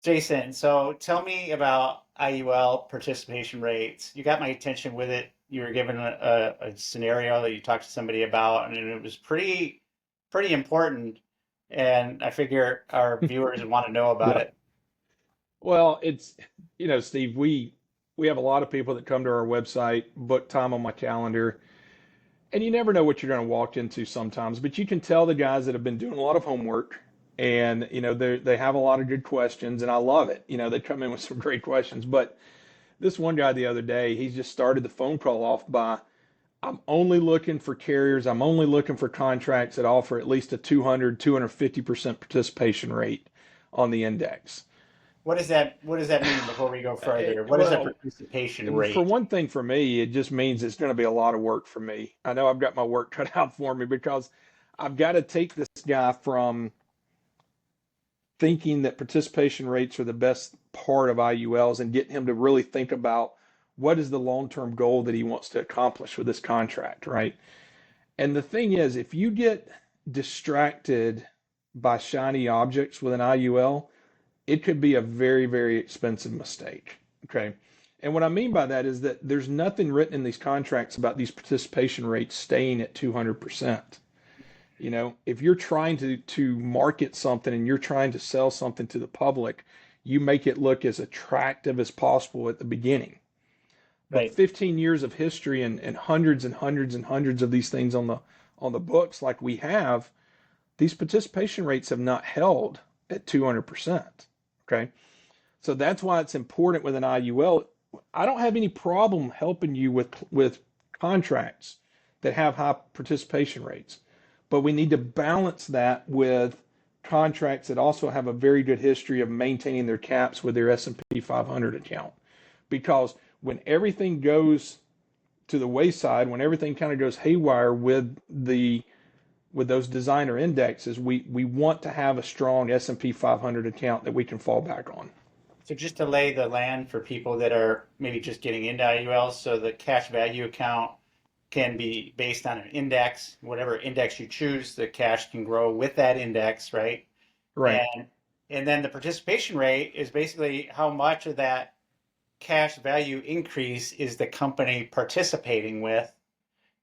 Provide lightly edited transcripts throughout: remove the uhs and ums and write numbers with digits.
Jason, so tell me about IUL participation rates. You got my attention with it. You were given a scenario that you talked to somebody about, and it was pretty important. And I figure our viewers want to know about Yeah. it. Well, Steve, we have a lot of people that come to our website, book time on my calendar, and you never know what you're going to walk into sometimes, but you can tell the guys that have been doing a lot of homework and they have a lot of good questions and I love it. They come in with some great questions, but this one guy the other day, he just started the phone call off by I'm only looking for carriers, I'm only looking for contracts that offer at least a 250% participation rate on the index. What does that mean before we go further? What is a Well, participation for rate? one thing, for me, it just means it's going to be a lot of work for me. I know I've got my work cut out for me because I've got to take this guy from thinking that participation rates are the best part of IULs and getting him to really think about what is the long-term goal that he wants to accomplish with this contract, right? And the thing is, if you get distracted by shiny objects with an IUL, it could be a very, very expensive mistake. Okay. And what I mean by that is that there's nothing written in these contracts about these participation rates staying at 200%. If you're trying to market something and you're trying to sell something to the public, you make it look as attractive as possible at the beginning. But Right. 15 years of history and hundreds and hundreds and hundreds of these things on the books like we have, these participation rates have not held at 200%. Okay. So that's why it's important with an IUL. I don't have any problem helping you with contracts that have high participation rates, but we need to balance that with contracts that also have a very good history of maintaining their caps with their S&P 500 account. Because when everything goes to the wayside, when everything kind of goes haywire with those designer indexes, we want to have a strong S&P 500 account that we can fall back on. So just to lay the land for people that are maybe just getting into IULs, so the cash value account can be based on an index, whatever index you choose, the cash can grow with that index, right? Right. And and then the participation rate is basically how much of that cash value increase is the company participating with.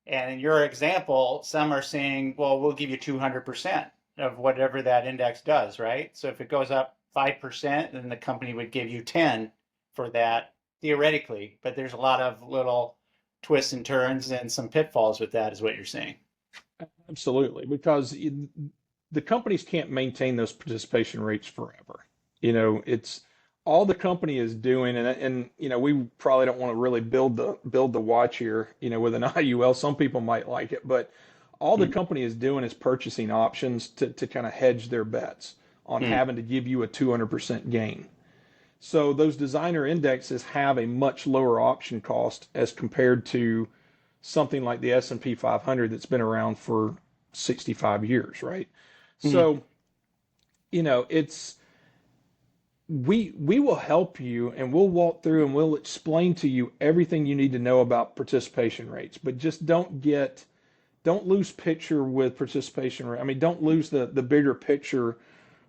And in your example, some are saying, well, we'll give you 200% of whatever that index does, right? So if it goes up 5%, then the company would give you 10 for that theoretically. But there's a lot of little twists and turns and some pitfalls with that, is what you're saying. Absolutely, because the companies can't maintain those participation rates forever. It's all the company is doing, and we probably don't want to really build the watch here. With an IUL, some people might like it, but all the Mm, company is doing is purchasing options to kind of hedge their bets on mm, having to give you a 200% gain. So those designer indexes have a much lower option cost as compared to something like the S&P 500 that's been around for 65 years, right? mm. So, it's we will help you and we'll walk through and we'll explain to you everything you need to know about participation rates, but just don't lose picture with participation rate. I mean, don't lose the bigger picture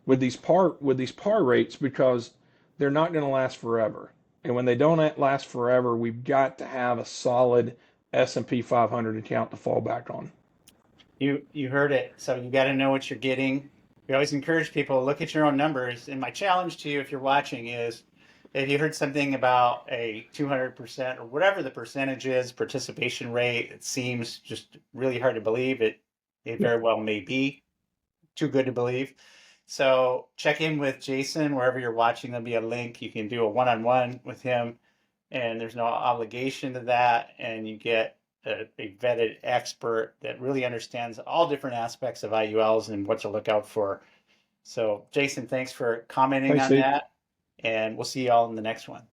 with these par rates because they're not going to last forever. And when they don't last forever, we've got to have a solid S&P 500 account to fall back on. You heard it. So you got to know what you're getting. We always encourage people to look at your own numbers. And my challenge to you, if you're watching, is if you heard something about a 200% or whatever the percentage is, participation rate, it seems just really hard to believe. It Yeah. very well may be too good to believe. So check in with Jason wherever you're watching. There'll be a link. You can do a one-on-one with him, and there's no obligation to that. And you get a vetted expert that really understands all different aspects of IULs and what to look out for. So, Jason, thanks for commenting Thanks, on Steve. that, and we'll see you all in the next one.